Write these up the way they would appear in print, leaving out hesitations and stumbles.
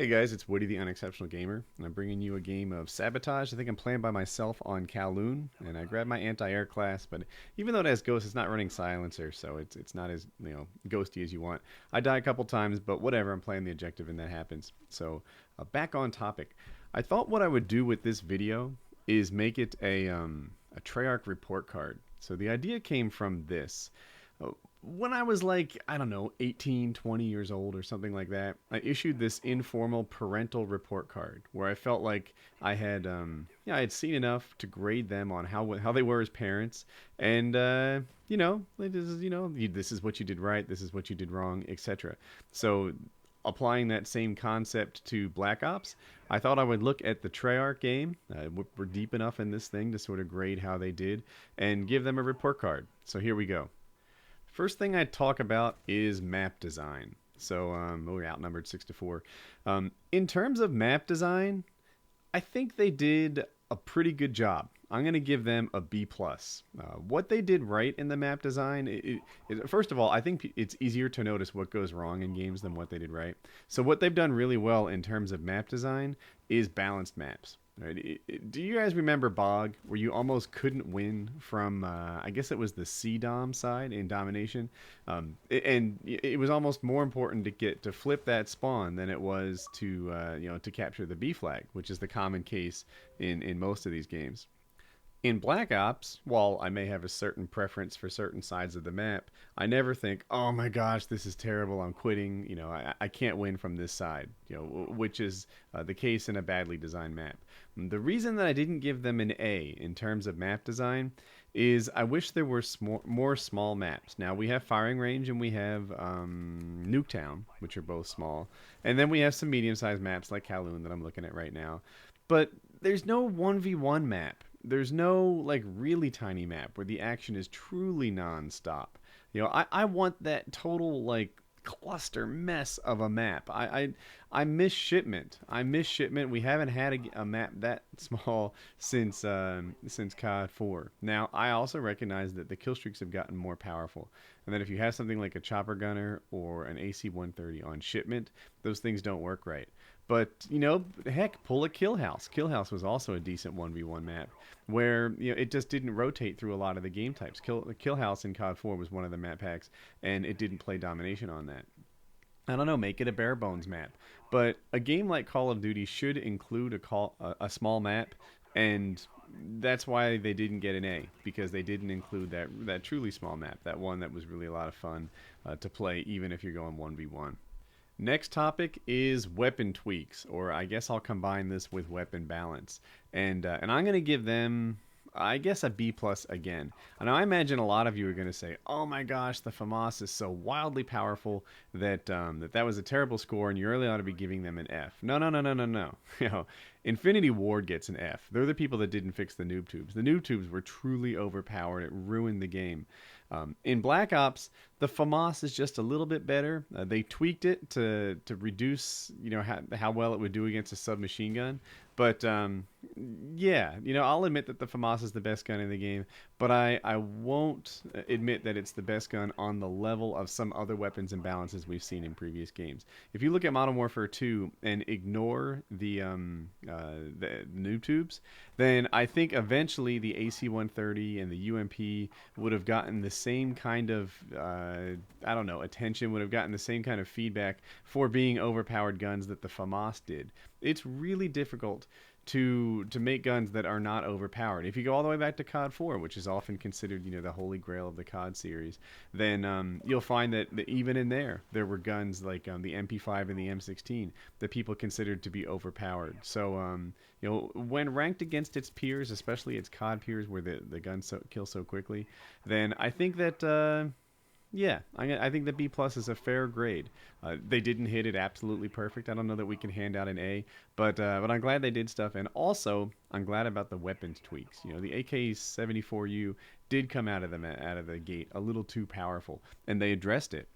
Hey guys, it's Woody the Unexceptional Gamer, and I'm bringing you a game of Sabotage. I think I'm playing by myself on Kowloon, and I grabbed my anti-air class, but even though it has Ghost, it's not running Silencer, so it's not as, ghosty as you want. I die a couple times, but whatever, I'm playing the objective and that happens. So, back on topic. I thought what I would do with this video is make it a Treyarch report card. So the idea came from this. When I was like, I don't know, 18, 20 years old or something like that, I issued this informal parental report card where I felt like I had, I had seen enough to grade them on how they were as parents, and this is what you did right, this is what you did wrong, etc. So, applying that same concept to Black Ops, I thought I would look at the Treyarch game. We're deep enough in this thing to sort of grade how they did and give them a report card. So here we go. First thing I talk about is map design. So we're outnumbered 6-4. In terms of map design, I think they did a pretty good job. I'm going to give them a B+. What they did right in the map design, first of all, I think it's easier to notice what goes wrong in games than what they did right. So what they've done really well in terms of map design is balanced maps. Right? Do you guys remember Bog, where you almost couldn't win from, I guess it was the C-Dom side in Domination? And it was almost more important to flip that spawn than it was to capture the B flag, which is the common case in most of these games. In Black Ops, while I may have a certain preference for certain sides of the map, I never think, oh my gosh, this is terrible, I'm quitting, I can't win from this side, which is the case in a badly designed map. The reason that I didn't give them an A in terms of map design is I wish there were more small maps. Now, we have Firing Range and we have Nuketown, which are both small, and then we have some medium-sized maps like Kowloon that I'm looking at right now. But there's no 1v1 map. There's no like really tiny map where the action is truly non-stop. I want that total like cluster mess of a map. I miss Shipment. I miss Shipment. We haven't had a map that small since COD 4. Now, I also recognize that the kill streaks have gotten more powerful, and that if you have something like a chopper gunner or an AC-130 on Shipment, those things don't work right. But, heck, pull a Kill House. Kill House was also a decent 1v1 map where, it just didn't rotate through a lot of the game types. Kill House in COD 4 was one of the map packs, and it didn't play Domination on that. I don't know, make it a bare bones map. But a game like Call of Duty should include a small map, and that's why they didn't get an A, because they didn't include that truly small map, that one that was really a lot of fun to play, even if you're going 1v1. Next topic is weapon tweaks, or I guess I'll combine this with weapon balance. And I'm going to give them, I guess, a B+ again. And I imagine a lot of you are going to say, oh my gosh, the FAMAS is so wildly powerful that that was a terrible score and you really ought to be giving them an F. No. Infinity Ward gets an F. They're the people that didn't fix the noob tubes. The noob tubes were truly overpowered. It ruined the game. In Black Ops, the FAMAS is just a little bit better. They tweaked it to reduce, how well it would do against a submachine gun. But yeah, I'll admit that the FAMAS is the best gun in the game, but I won't admit that it's the best gun on the level of some other weapons and balances we've seen in previous games. If you look at Modern Warfare 2 and ignore the noob tubes, then I think eventually the AC-130 and the UMP would have gotten the same kind of attention, would have gotten the same kind of feedback for being overpowered guns that the FAMAS did. It's really difficult to make guns that are not overpowered. If you go all the way back to COD 4, which is often considered, the holy grail of the COD series, then you'll find that even in there were guns like the MP5 and the M16 that people considered to be overpowered. So, when ranked against its peers, especially its COD peers where the guns kill so quickly, then I think that... yeah, I think the B+ is a fair grade. They didn't hit it absolutely perfect. I don't know that we can hand out an A, but I'm glad they did stuff, and also I'm glad about the weapons tweaks. The AK-74U did come out of the gate a little too powerful, and they addressed it.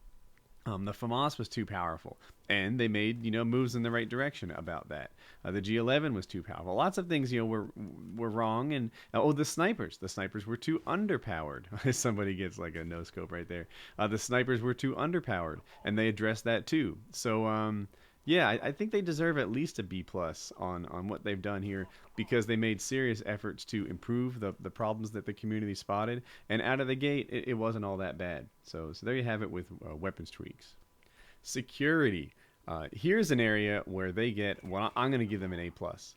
The FAMAS was too powerful, and they made moves in the right direction about that. The G11 was too powerful. Lots of things were wrong, and the snipers were too underpowered. Somebody gets like a no scope right there. The snipers were too underpowered, and they addressed that too. So Yeah, I think they deserve at least a B plus on what they've done here because they made serious efforts to improve the problems that the community spotted, and out of the gate, it wasn't all that bad. So there you have it with weapons tweaks. Security. Here's an area where they get. Well, I'm going to give them an A plus.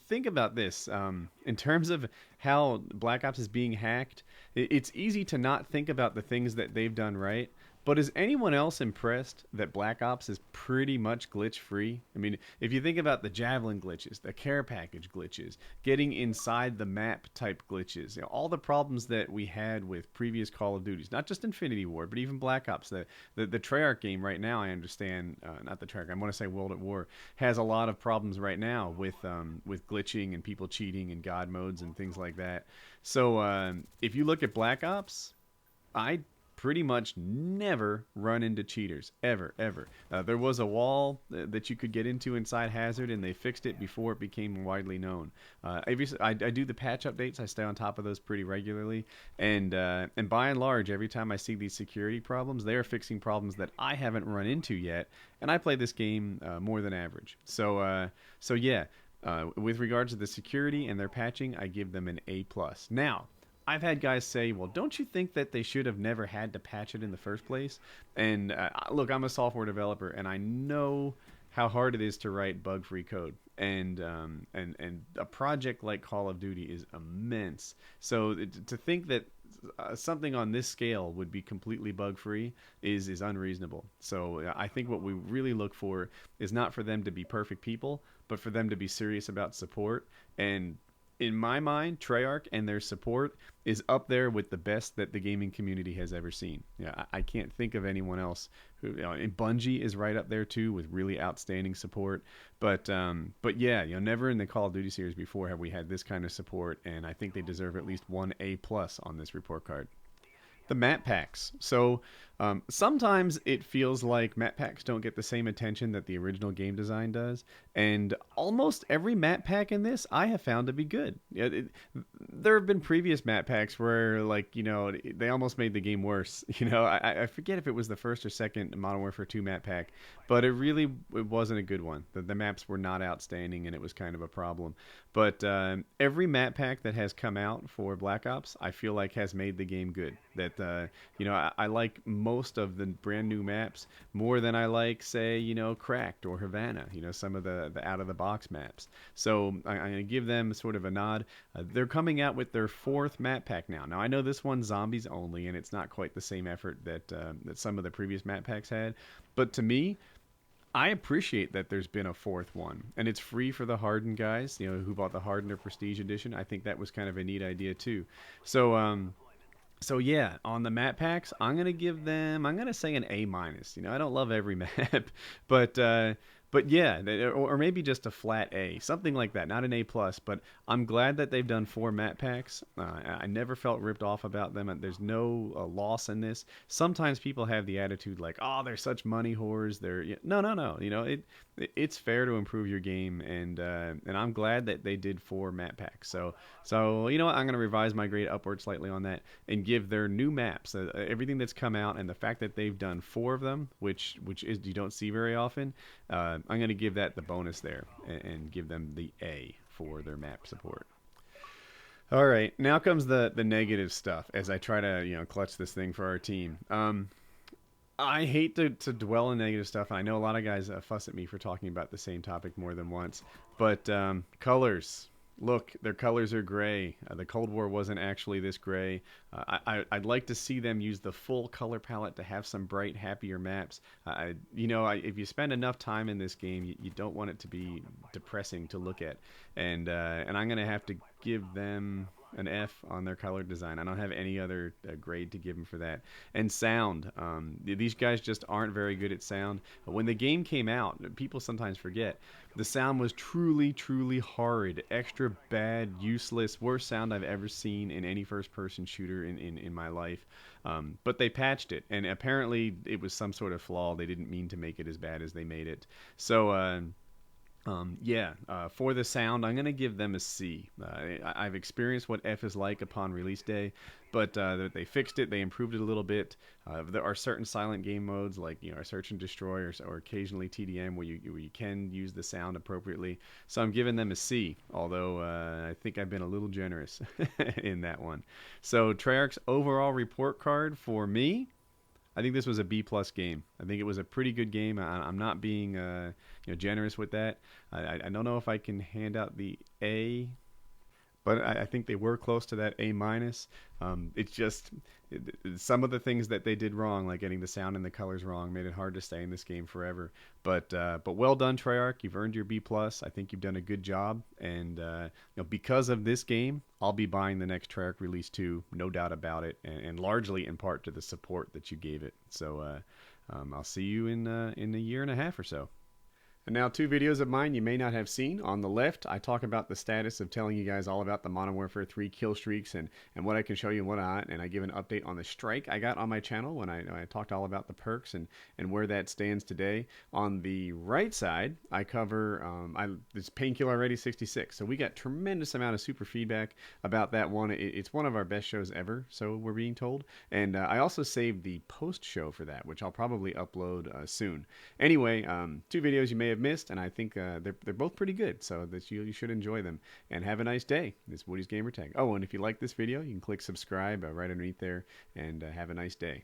Think about this. In terms of how Black Ops is being hacked, it's easy to not think about the things that they've done right. But is anyone else impressed that Black Ops is pretty much glitch free? I mean, if you think about the Javelin glitches, the care package glitches, getting inside the map type glitches, you know, all the problems that we had with previous Call of Duties, not just Infinity Ward, but even Black Ops, the Treyarch game right now, I understand, not the Treyarch, I want to say World at War, has a lot of problems right now with glitching and people cheating and God modes and things like that. So if you look at Black Ops, I pretty much never run into cheaters ever. There was a wall that you could get into inside Hazard, and they fixed it before it became widely known. I do the patch updates. I stay on top of those pretty regularly, and by and large, every time I see these security problems, they are fixing problems that I haven't run into yet. And I play this game more than average. So yeah. With regards to the security and their patching, I give them an A plus. Now, I've had guys say, well, don't you think that they should have never had to patch it in the first place? And look, I'm a software developer, and I know how hard it is to write bug-free code. And a project like Call of Duty is immense. So to think that something on this scale would be completely bug-free is unreasonable. So I think what we really look for is not for them to be perfect people, but for them to be serious about support. And in my mind, Treyarch and their support is up there with the best that the gaming community has ever seen. Yeah, I can't think of anyone else who. And Bungie is right up there too with really outstanding support. But yeah, never in the Call of Duty series before have we had this kind of support, and I think they deserve at least one A plus on this report card. The map packs. So sometimes it feels like map packs don't get the same attention that the original game design does, and almost every map pack in this I have found to be good. There have been previous map packs where, like, they almost made the game worse. I forget if it was the first or second Modern Warfare 2 map pack, but it wasn't a good one. The maps were not outstanding, and it was kind of a problem. But every map pack that has come out for Black Ops, I feel like has made the game good. That I like most of the brand new maps more than I like, say, Cracked or Havana. Some of the out of the box maps. So I'm going to give them sort of a nod. They're coming out with their fourth map pack now. Now I know this one's zombies only, and it's not quite the same effort that some of the previous map packs had. But to me, I appreciate that there's been a fourth one, and it's free for the Hardened guys, who bought the Hardened or Prestige Edition. I think that was kind of a neat idea too. So yeah, on the map packs, I'm gonna say an A minus. I don't love every map, but yeah, or maybe just a flat A, something like that. Not an A plus, but I'm glad that they've done 4 map packs. I never felt ripped off about them. There's no loss in this. Sometimes people have the attitude like, oh, they're such money whores. No. It's fair to improve your game, and I'm glad that they did 4 map packs. So you know what? I'm gonna revise my grade upward slightly on that and give their new maps, everything that's come out, and the fact that they've done 4 of them, which is you don't see very often. I'm going to give that the bonus there and give them the A for their map support. All right, now comes the negative stuff as I try to clutch this thing for our team. I hate to dwell on negative stuff. I know a lot of guys fuss at me for talking about the same topic more than once, but colors. Look, their colors are gray. The Cold War wasn't actually this gray. I'd like to see them use the full color palette to have some bright, happier maps. If you spend enough time in this game, you don't want it to be depressing to look at. And I'm gonna have to give them an F on their color design. I don't have any other grade to give them for that. And sound. These guys just aren't very good at sound. When the game came out, people sometimes forget, the sound was truly, truly horrid. Extra bad, useless, worst sound I've ever seen in any first-person shooter in my life. But they patched it, and apparently it was some sort of flaw. They didn't mean to make it as bad as they made it. So Yeah, for the sound, I'm gonna give them a C. I've experienced what F is like upon release day, but they fixed it. They improved it a little bit. There are certain silent game modes, like our Search and Destroy, or occasionally TDM, where you can use the sound appropriately. So I'm giving them a C. Although I think I've been a little generous in that one. So Treyarch's overall report card for me, I think this was a B plus game. I think it was a pretty good game. I'm not being generous with that. I don't know if I can hand out the A, but I think they were close to that A minus. It's just some of the things that they did wrong, like getting the sound and the colors wrong, made it hard to stay in this game forever. But well done, Treyarch. You've earned your B plus. I think you've done a good job, and because of this game, I'll be buying the next Treyarch release too, no doubt about it, and largely in part to the support that you gave it. So I'll see you in a year and a half or so. And now two videos of mine you may not have seen. On the left, I talk about the status of telling you guys all about the Modern Warfare 3 kill streaks and what I can show you and what not. And I give an update on the strike I got on my channel when I talked all about the perks and where that stands today. On the right side, I cover this Painkiller Already 66. So we got tremendous amount of super feedback about that one. It's one of our best shows ever, so we're being told. And I also saved the post show for that, which I'll probably upload soon. Anyway, two videos you may have missed, and I think they're both pretty good, so that you should enjoy them. And have a nice day. This is Woody's Gamertag. Oh, and if you like this video, you can click subscribe right underneath there, and have a nice day.